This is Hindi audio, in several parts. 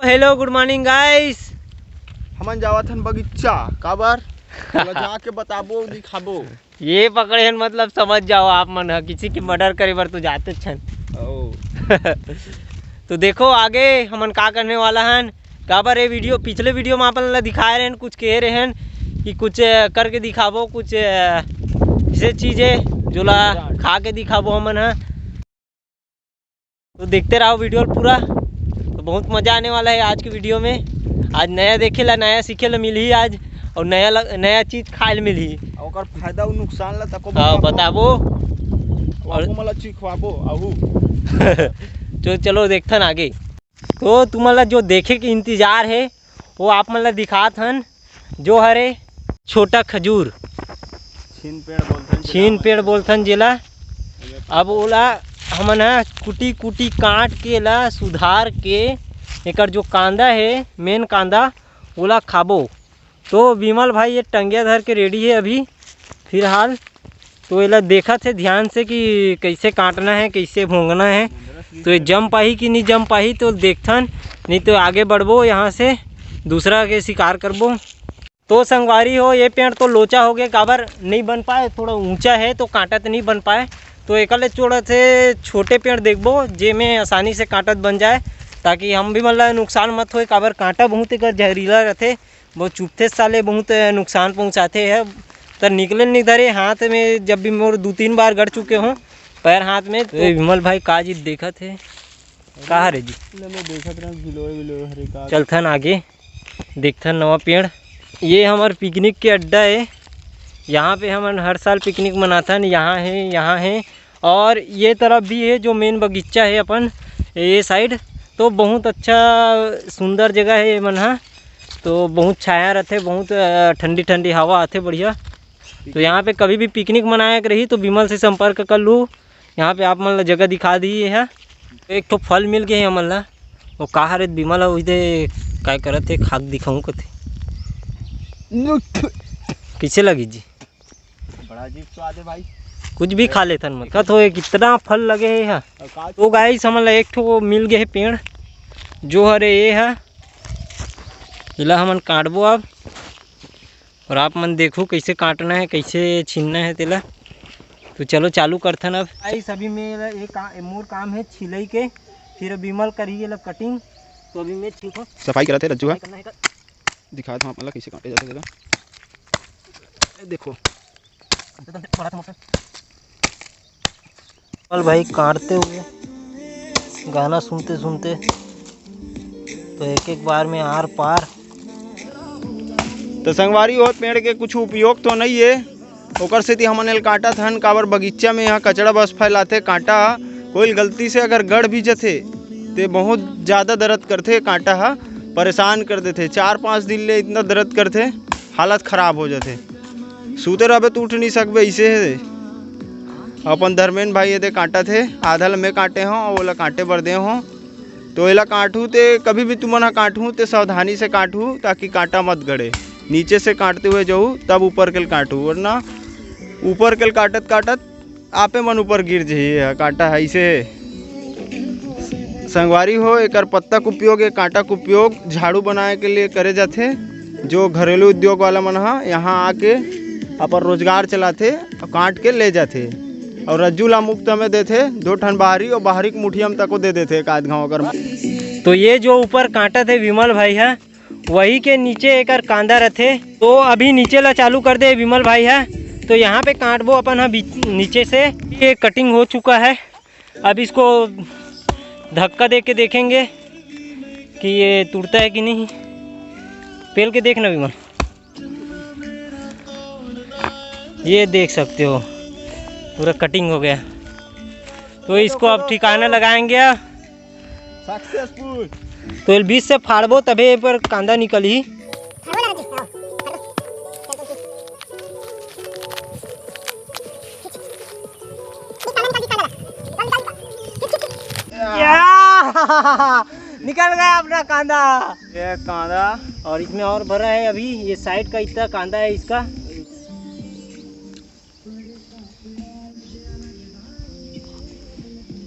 Hello good morning guys. हमन जावत हन बगीचा काबर जाके बताबो दिखाबो। ये पकड़े हन मतलब समझ जाओ आप मन किसी की मर्डर करे बर तो जाते छन। तो देखो आगे हमन का करने वाला हन काबर ये वीडियो पिछले वीडियो में अपन ला दिखाए रहे कुछ कह रहे हैं कि कुछ करके दिखाबो कुछ ऐसे चीज़ है जो ला खा के दिखाबो हमन है। तो देखते रहो वीडियो पूरा, तो बहुत मज़ा आने वाला है आज की वीडियो में। आज नया देखे ला नया सीखे ला मिली आज और नया चीज़ खाए ला मिली और फायदा और नुकसान ला तको बताबो और मला चिखवाबो आहू। तो चलो देखथन आगे। तो तुम्हारा जो देखे के इंतज़ार है वो आप मन ला दिखात हन जो हरे छोटा खजूर छीन पेड़ बोलथन जेला। अब ओला हमन कुटी कुटी काट के ला सुधार के एकर जो कांदा है मेन कांदा ओला खाबो। तो विमल भाई ये टंगिया धर के रेडी है अभी फिलहाल। तो ये देखा थे ध्यान से कि कैसे काटना है कैसे भोंगना है, तो ये जम पाही कि नहीं जम पाही तो देखथन, नहीं तो आगे बढ़बो यहाँ से दूसरा के शिकार करबो। तो संगवारी हो ये पेड़ तो लोचा हो गया काबर नहीं बन पाए, थोड़ा ऊंचा है तो कांटा तो नहीं बन पाए। तो एक थोड़ा से छोटे पेड़ देखबो जे में आसानी से कांटत बन जाए ताकि हम भी मतलब नुकसान मत होए। काबर कांटा बहुत एक जहरीला रहते, बहुत चुपते साले बहुत नुकसान पहुँचाते हैं। तो निकले नहीं धरे हाथ में, जब भी मोर 2-3 बार गड़ चुके हों पैर हाथ में। तो विमल भाई का जी देखा थे कहा रे जी चलथन आगे देखथन नवा पेड़। ये हमारे पिकनिक के अड्डा है, यहाँ पे हम हर साल पिकनिक मनाथन। यहाँ है और ये तरफ भी है जो मेन बगीचा है अपन ये साइड। तो बहुत अच्छा सुंदर जगह है ये मन हा। तो बहुत छाया रहते, बहुत ठंडी ठंडी हवा आते बढ़िया। तो यहाँ पे कभी भी पिकनिक मनाया रही तो विमल से संपर्क कर लूँ। यहाँ पे आप मन ला जगह दिखा दी है। एक तो फल मिल गए हमन ला वो कहा रे विमल उधे क्या करत है खाक दिखाऊँ कथे कैसे लगी जी? बड़ा अजीब स्वाद है भाई, कुछ भी खा लेथन मत कथ हो कितना फल लगे है। तो गाइस हमन ला एक ठो मिल गए है पेड़ जो हरे ये है इला हमन काटबो अब, और आप मन देखो कैसे काटना है कैसे छीनना है तेला। तो चलो चालू करथन अब। गाइस अभी मेरा मोर काम है छिलई के, फिर विमल करिए ला कटिंग। तो अभी मैं छीलूं सफाई करते रज्जू है दिखा दो मतलब कैसे काटे जाते हैं। देखो भाई काटते हुए गाना सुनते सुनते तो एक एक बार में आर पार। तो संगवारी हो पेड़ के कुछ उपयोग तो नहीं है ओकर से हमन एल काटा थन काबर बगीचा में यहाँ कचड़ा बस फैलाते। कांटा कोई गलती से अगर गड़ भी जथे तो बहुत ज़्यादा दर्द करते, कांटा हा परेशान कर देते। 4-5 दिन ले इतना दर्द करते हालत ख़राब हो जाते, सूते रहे तो उठ नहीं सकबे ऐसे है। अपन धर्मेन भाई ये कांटा थे आधा ल में काटे हों और ओला कांटे बर दे हों। तो एला काटूँ तो कभी भी तुमन काटूँ तो सावधानी से काटूँ ताकि कांटा मत गड़े। नीचे से काटते हुए जाऊँ तब ऊपर के काटूँ, वरना ऊपर के काटत काटत आपे मन ऊपर गिर जाइए कांटा है ऐसे। संगवारी हो एकर पत्ता का उपयोग कांटा का उपयोग झाड़ू बनाए के लिए करे जाते। जो घरेलू उद्योग वाला मन यहाँ आके अपन रोजगार चलाते और काट के ले जाते और रज्जू ला मुफ्त में देते। 2 ठन बाहरी और बाहरी के मुठियम तक को दे देते एक आध गाँव अगर। तो ये जो ऊपर कांटा थे विमल भाई है वही के नीचे एक कांदा रहते। तो अभी नीचे ला चालू कर दे विमल भाई है। तो यहाँ पे काटबो अपन नीचे से। ये कटिंग हो चुका है, अब इसको धक्का दे के देखेंगे कि ये टूटता है कि नहीं। पेल के देखना विमल, ये देख सकते हो पूरा कटिंग हो गया। तो इसको अब ठिकाना लगाएंगे सक्सेसफुल। तो बीच से फाड़बो तभी पर कांदा निकल ही। निकल गया अपना कांदा। ये कांदा और इसमें और भरा है अभी ये साइड का इतना कांदा है इसका।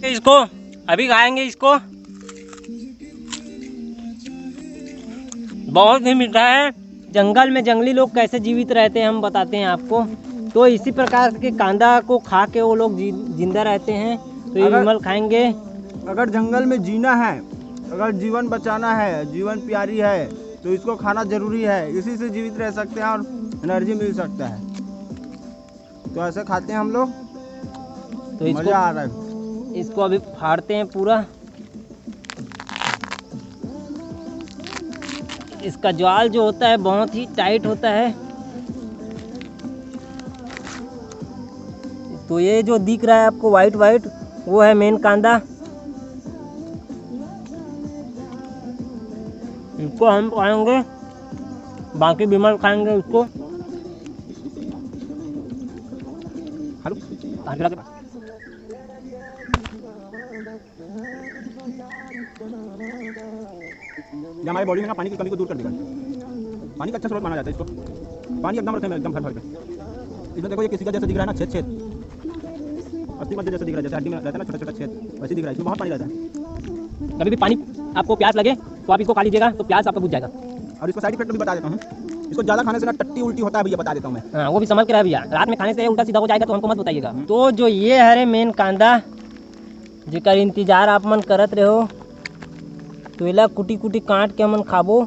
इसको अभी खाएंगे इसको। बहुत ही मीठा है। जंगल में जंगली लोग कैसे जीवित रहते हैं हम बताते हैं आपको। तो इसी प्रकार के कांदा को खा के वो लोग जिंदा रहते हैं। तो ये विमल खाएंगे। अगर जंगल में जीना है, अगर जीवन बचाना है, जीवन प्यारी है, तो इसको खाना जरूरी है। इसी से जीवित रह सकते हैं और एनर्जी मिल सकता है। तो ऐसे खाते हैं हम लोग। तो मजा आ रहा है। इसको अभी फाड़ते हैं पूरा। इसका ज्वाल जो होता है बहुत ही टाइट होता है। तो ये जो दिख रहा है आपको वाइट वाइट, वो है मेन कांदा। इसको हम खाएंगे, बाकी विमल खाएंगे इसको। ये हमारे बॉडी में पानी की कमी को दूर कर देगा। पानी का अच्छा स्रोत माना जाता है इसको। पानी एकदम रखे एकदम भर भर के। इसमें देखो ये किसी का जैसा दिख रहा है ना, छेद छेद अस्थि मध्य जैसा दिख रहा है, जैसे हड्डी में रहता है ना छोटा छोटा छेद, वैसे दिख रहा है। इसमें बहुत पानी रहता है। कभी भी पानी आपको प्यास लगे तो आप इसको खा लीजिएगा, तो प्यास आपका बुझ जाएगा। और इसको साइड इफेक्ट भी बता देता हूँ। इसको ज़्यादा खाने से ना टट्टी उल्टी होता है भैया, बता देता हूँ मैं। हाँ, वो भी समझ के रहा भैया। रात में खाने से उल्टा सीधा हो जाएगा तो हमको मत बताइएगा। तो जो ये हरे मेन कांदा जेकर इंतजार आप मन करत रहो, तो एला कुटी कुटी काट के हमन खाबो।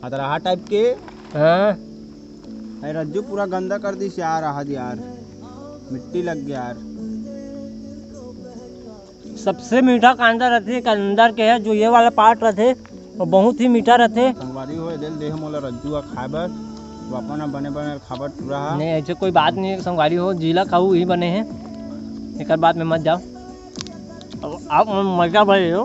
अदरहा टाइप के। हाँ, अरे रज्जू पूरा गंदा कर दी यार। आहद यार, मिट्टी लग गया यार। सबसे मीठा कांदा रहते के अंदर के है, जो ये वाला पार्ट रहते वो बहुत ही मीठा रहते। संगवारी हो दिल देह मोला रज्जू खाबर तो अपना बने बने खाबर पूरा। नहीं, ऐसे कोई बात नहीं है। संगवारी हो जिला खाऊ ही बने हैं, एक बात में मत जाओ। अब आप मजा भरे हो,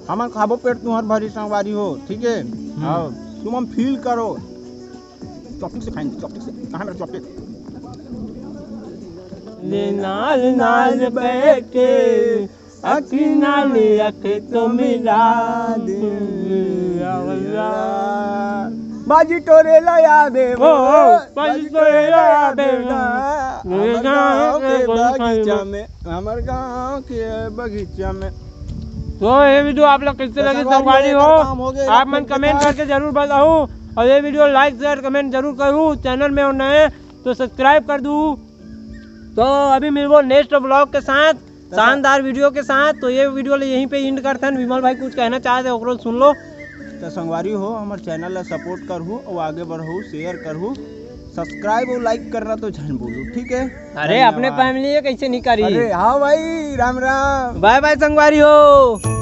हम खाबो पेट तुम्हार भरी संगवारी हो, ठीक है। हाँ, तुम हम फील करो। चॉपस्टिक से खाएंगे, चॉपस्टिक से। कहाँ मेरा चॉपस्टिक? नाल नाल बैठे अखी नाले अख तो मिला दे, बाजी टोरे लया दे वो, बाजी टोरे लया दे हमर गाँव के बगीचा में, हमर गाँव के बगीचा में। तो ये वीडियो आप लोग कैसे लगे संगवारी हो, आप मन कमेंट करके जरूर बताओ। और ये वीडियो लाइक शेयर कमेंट जरूर करूँ। चैनल में हो नए तो सब्सक्राइब कर दूँ। तो अभी मिलबो नेक्स्ट ब्लॉग के साथ, शानदार वीडियो के साथ। तो ये वीडियो यहीं पे एंड करते हैं। विमल भाई कुछ कहना चाहते हैं, ओकरो सुन लो। तो संगवारी हो, हमारे चैनल ला सपोर्ट करहु और आगे बढ़ू, शेयर करहु, सब्सक्राइब और लाइक करना तो झन बोलू, ठीक है। अरे अपने फैमिली कैसे नहीं करी। अरे हाँ भाई, राम राम, बाय बाय संगवारी हो।